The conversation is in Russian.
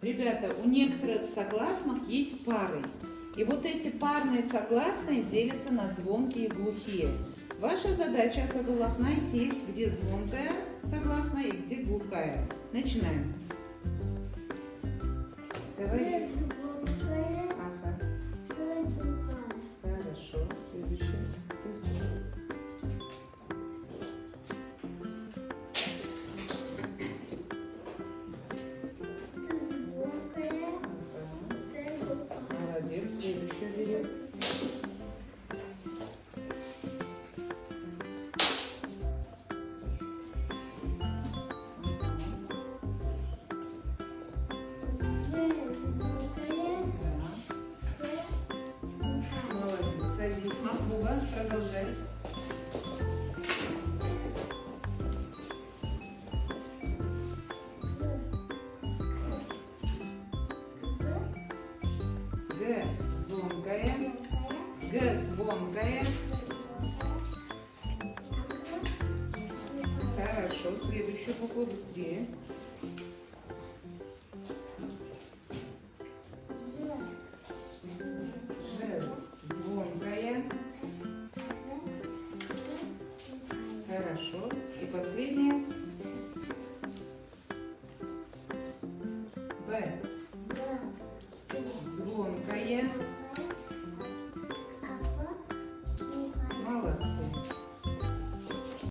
Ребята, у некоторых согласных есть пары. И вот эти парные согласные делятся на звонкие и глухие. Ваша задача, Асадуллах, найти, где звонкая согласная и где глухая. Начинаем. Давай. Ага. Хорошо. Следующее. Молодец. Следующее бери. Молодец. Садись, Махбуба. Продолжай. Г звонкая. Г звонкая. Хорошо. Следующую букву быстрее. Ж звонкая. Хорошо. И последняя. Б звонкая.